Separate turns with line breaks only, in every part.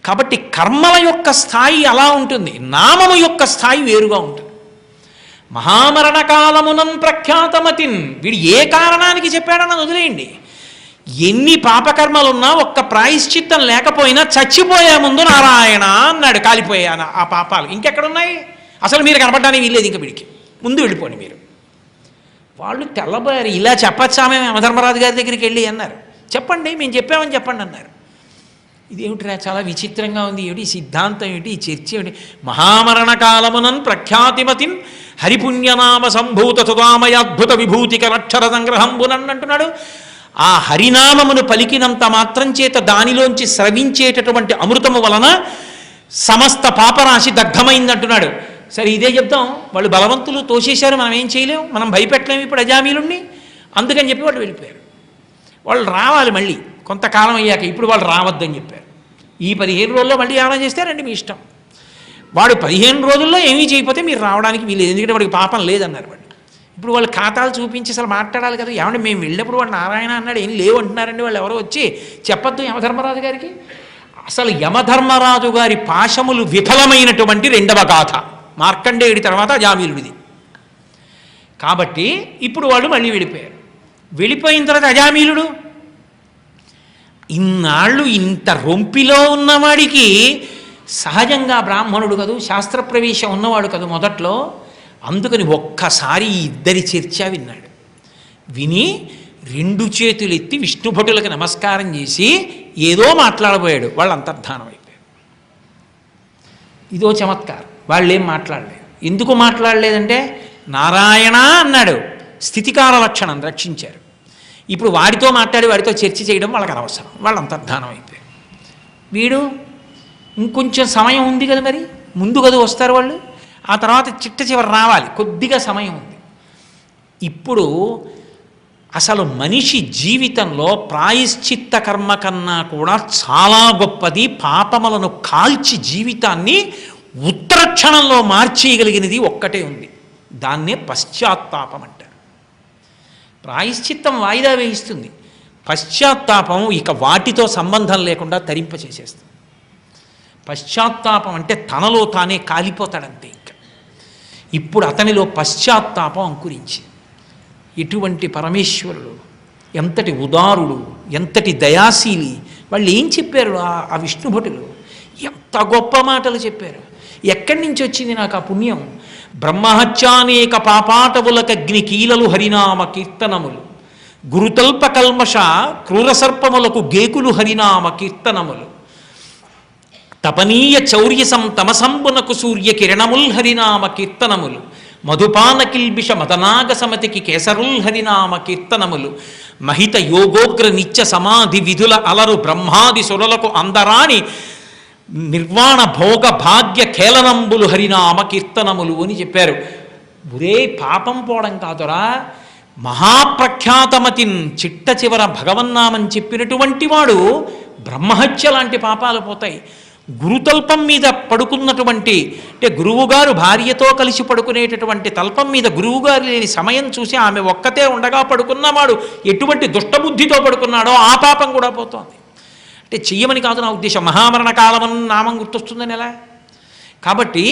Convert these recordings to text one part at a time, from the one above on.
కాబట్టి కర్మల యొక్క స్థాయి అలా ఉంటుంది, నామము యొక్క స్థాయి వేరుగా ఉంటుంది. మహామరణ కాలమునం ప్రఖ్యాతమతిన్, వీడు ఏ కారణానికి చెప్పాడని వదిలేయండి. ఎన్ని పాపకర్మలున్నా ఒక్క ప్రాయశ్చిత్తం లేకపోయినా చచ్చిపోయే ముందు నారాయణ అన్నాడు, కాలిపోయాను ఆ పాపాలు. ఇంకెక్కడున్నాయి? అసలు మీరు కనపడడానికి వీల్లేదు, ఇంక వీడికి ముందు వెళ్ళిపోండి మీరు. వాళ్ళు తెల్లబోయారు, ఇలా చెప్పచ్చా మేము యమధర్మరాజు గారి దగ్గరికి వెళ్ళి అన్నారు. చెప్పండి, మేము చెప్పామని చెప్పండి అన్నారు. ఇదేమిట్రా చాలా విచిత్రంగా ఉంది, ఏమిటి ఈ సిద్ధాంతం, ఏమిటి ఈ చర్చ, ఏమిటి? మహామరణ కాలమునన్ ప్రఖ్యాతిమతిన్ హరిపుణ్యనామ సంభూత సుధామయాద్భుత విభూతికరక్షర సంగ్రహంబునన్ అంటున్నాడు. ఆ హరినామమును పలికినంత మాత్రం చేత దానిలోంచి స్రవించేటటువంటి అమృతము వలన సమస్త పాపరాశి దగ్ధమైందంటున్నాడు. సరే ఇదే చెప్తాం, వాళ్ళు బలవంతులు తోసేశారు, మనం ఏం చేయలేము, మనం భయపెట్టలేము ఇప్పుడు అజామీలుణ్ణి. అందుకని చెప్పి వాళ్ళు వెళ్ళిపోయారు. వాళ్ళు రావాలి మళ్ళీ కొంతకాలం అయ్యాక, ఇప్పుడు వాళ్ళు రావద్దని చెప్పారు. ఈ 15 రోజుల్లో మళ్ళీ ఏమైనా చేస్తారండి మీ ఇష్టం. వాడు 15 రోజుల్లో ఏమీ చేయకపోతే మీరు రావడానికి వీలేదు, ఎందుకంటే వాడికి పాపం లేదన్నారు వాళ్ళు. ఇప్పుడు వాళ్ళు ఖాతాలు చూపించి అసలు మాట్లాడాలి కదా. ఏమంటే మేము వెళ్ళినప్పుడు వాడు నారాయణ అన్నాడు, ఏం లేవు అంటున్నారండి వాళ్ళు. ఎవరో వచ్చి చెప్పొద్దు యమధర్మరాజు గారికి. అసలు యమధర్మరాజు గారి పాశములు విఫలమైనటువంటి రెండవ గాథ మార్కండేయుడి తర్వాత అజామీలుడిది. కాబట్టి ఇప్పుడు వాళ్ళు మళ్ళీ వెళ్ళిపోయారు. వెళ్ళిపోయిన తర్వాత అజామీలుడు ఇన్నాళ్ళు ఇంత రొంపిలో ఉన్నవాడికి సహజంగా బ్రాహ్మణుడు కదూ, శాస్త్రప్రవేశం ఉన్నవాడు కదూ మొదట్లో. అందుకని ఒక్కసారి ఇద్దరి చర్చ విన్నాడు. విని 2 చేతులు ఎత్తి విష్ణుభటులకు నమస్కారం చేసి ఏదో మాట్లాడబోయాడు. వాళ్ళు అంతర్ధానం అయిపోయారు. ఇదో చమత్కారం. వాళ్ళు ఏం మాట్లాడలేదు. ఎందుకు మాట్లాడలేదంటే నారాయణ అన్నాడు, స్థితికార లక్షణం రక్షించారు. ఇప్పుడు వాడితో మాట్లాడి వాడితో చర్చ చేయడం వాళ్ళకి అనవసరం, వాళ్ళు అంతర్ధానం అయిపోయారు. వీడు ఇంకొంచెం సమయం ఉంది కదా, మరి ముందు కదా వస్తారు వాళ్ళు, ఆ తర్వాత చిట్ట చివరి రావాలి, కొద్దిగా సమయం ఉంది. ఇప్పుడు అసలు మనిషి జీవితంలో ప్రాయశ్చిత్త కర్మ కన్నా కూడా చాలా గొప్పది పాపములను కాల్చి జీవితాన్ని ఉత్తరక్షణంలో మార్చేయగలిగినది ఒక్కటే ఉంది, దాన్నే పశ్చాత్తాపం అంటారు. ప్రాయశ్చిత్తం వాయిదా వేయిస్తుంది, పశ్చాత్తాపం ఇక వాటితో సంబంధం లేకుండా తరింపచేసేస్తుంది. పశ్చాత్తాపం అంటే తనలో తానే కాలిపోతాడంతే. ఇంకా ఇప్పుడు అతనిలో పశ్చాత్తాపం అంకురించింది. ఎటువంటి పరమేశ్వరుడు, ఎంతటి ఉదారుడు, ఎంతటి దయాశీలి. వాళ్ళు ఏం చెప్పారు ఆ విష్ణుభటులు, ఎంత గొప్ప మాటలు చెప్పారు. ఎక్కడి నుంచి వచ్చింది నాకు ఆ పుణ్యం? బ్రహ్మహత్యానేక పాపాటవులకగ్ని కీలలు హరినామ కీర్తనములు, గురుతల్ప కల్మష క్రూరసర్పములకు గేకులు హరినామ కీర్తనములు, తపనీయ చౌర్యసం తమసంబునకు సూర్య కిరణముల్ హరినామ కీర్తనములు, మధుపాన కిల్బిష మదనాగ సమతికి కేసరుల్ హరినామ కీర్తనములు, మహిత యోగోగ్ర నిత్య సమాధి విధుల అలరు బ్రహ్మాది సురలకు అందరాని నిర్వాణ భోగ భాగ్య కేలనంబులు హరినామ కీర్తనములు అని చెప్పారు. ఒరే పాపం పోవడం కాదురా, మహాప్రఖ్యాతమతిన్ చిట్ట చివర భగవన్నామని చెప్పినటువంటి వాడు బ్రహ్మహత్య లాంటి పాపాలు పోతాయి. గురుతల్పం మీద పడుకున్నటువంటి, అంటే గురువుగారు భార్యతో కలిసి పడుకునేటటువంటి తల్పం మీద గురువుగారు లేని సమయం చూసి ఆమె ఒక్కతే ఉండగా పడుకున్నవాడు ఎటువంటి దుష్టబుద్ధితో పడుకున్నాడో ఆ పాపం కూడా పోతోంది. అంటే చెయ్యమని కాదు నా ఉద్దేశం, మహామరణ కాలమని నామం గుర్తొస్తుందని ఎలా. కాబట్టి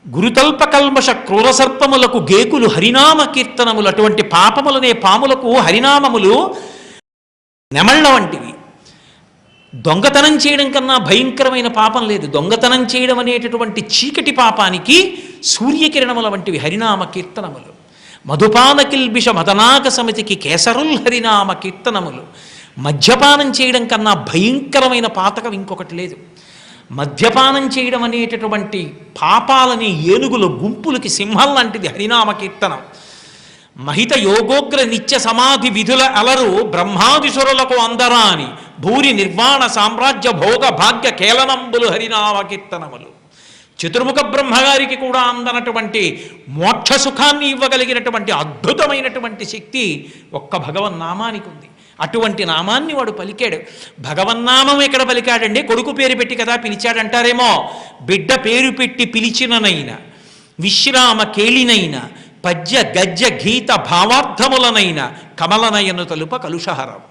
గురుతల్ప కల్మష క్రూరసర్పములకు గేకులు హరినామ కీర్తనములు, అటువంటి పాపములనే పాములకు హరినామములు నెమళ్ళ వంటివి. దొంగతనం చేయడం కన్నా భయంకరమైన పాపం లేదు. దొంగతనం చేయడం అనేటటువంటి చీకటి పాపానికి సూర్యకిరణముల వంటివి హరినామ కీర్తనములు. మధుపాన కిల్బిష మదనాక సమితికి కేసరుల్ హరినామ కీర్తనములు. మద్యపానం చేయడం కన్నా భయంకరమైన పాతకం ఇంకొకటి లేదు. మద్యపానం చేయడం అనేటటువంటి పాపాలని ఏనుగుల గుంపులకి సింహం లాంటిది హరినామ కీర్తనం. మహిత యోగోగ్ర నిత్య సమాధి విధుల అలరు బ్రహ్మాదిసురులకు అందరాని భూరి నిర్వాణ సామ్రాజ్య భోగ భాగ్య కేలనంబులు హరినామ కీర్తనములు. చతుర్ముఖ బ్రహ్మగారికి కూడా అందనటువంటి మోక్ష సుఖాన్ని ఇవ్వగలిగినటువంటి అద్భుతమైనటువంటి శక్తి ఒక్క భగవన్నామానికి ఉంది. అటువంటి నామాన్ని వాడు పలికాడు. భగవన్నామం ఎక్కడ పలికాడండి? కొడుకు పేరు పెట్టి కదా పిలిచాడంటారేమో. బిడ్డ పేరు పెట్టి పిలిచిననైనా, విశ్రామ కేళినైనా, పద్య గద్య గీత భావార్థములనైన కమలనయను తలుప కలుషహరం.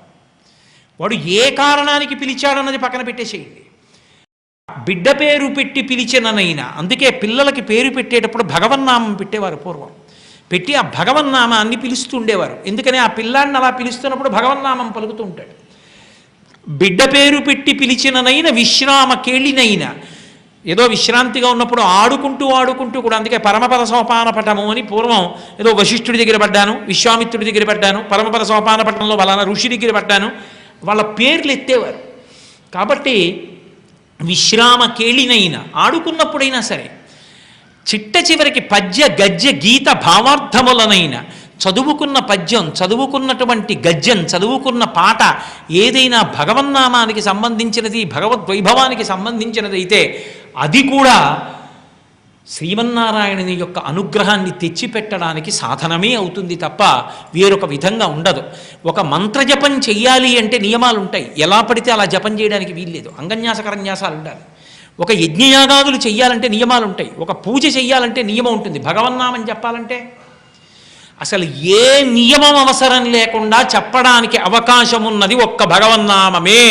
వాడు ఏ కారణానికి పిలిచాడన్నది పక్కన పెట్టేసేయండి. బిడ్డ పేరు పెట్టి పిలిచిననైనా, అందుకే పిల్లలకి పేరు పెట్టేటప్పుడు భగవన్నామం పెట్టేవారు పూర్వం. పెట్టి ఆ భగవన్నామాన్ని పిలుస్తూ ఉండేవారు. ఎందుకని ఆ పిల్లాడిని అలా పిలుస్తున్నప్పుడు భగవన్నామం పలుకుతూ ఉంటాడు. బిడ్డ పేరు పెట్టి పిలిచిననైనా విశ్రామ కేళినైనా, ఏదో విశ్రాంతిగా ఉన్నప్పుడు ఆడుకుంటూ కూడా, అందుకే పరమపద సోపాన పటము అని పూర్వం ఏదో వశిష్ఠుడి దగ్గర పడ్డాను, విశ్వామిత్రుడి దగ్గర పడ్డాను, పరమపద సోపాన పట్టణంలో వలన ఋషి దగ్గర పడ్డాను, వాళ్ళ పేర్లు ఎత్తేవారు. కాబట్టి విశ్రామ కేళినైనా, ఆడుకున్నప్పుడైనా సరే, చిట్ట చివరికి పద్య గద్య గీత భావార్థములనైనా, చదువుకున్న పద్యం, చదువుకున్నటువంటి గద్యం, చదువుకున్న పాట ఏదైనా భగవన్నామానికి సంబంధించినది, భగవద్వైభవానికి సంబంధించినదైతే అది కూడా శ్రీమన్నారాయణుని యొక్క అనుగ్రహాన్ని తెచ్చిపెట్టడానికి సాధనమే అవుతుంది తప్ప వేరొక విధంగా ఉండదు. ఒక మంత్రజపం చెయ్యాలి అంటే నియమాలు ఉంటాయి. ఎలా పడితే అలా జపం చేయడానికి వీల్లేదు. అంగన్యాసకరన్యాసాలు ఉండాలి. ఒక యజ్ఞయాగాదులు చెయ్యాలంటే నియమాలు ఉంటాయి. ఒక పూజ చెయ్యాలంటే నియమం ఉంటుంది. భగవన్నామం చెప్పాలంటే అసలు ఏ నియమం అవసరం లేకుండా చెప్పడానికి అవకాశం ఉన్నది ఒక్క భగవన్నామమే.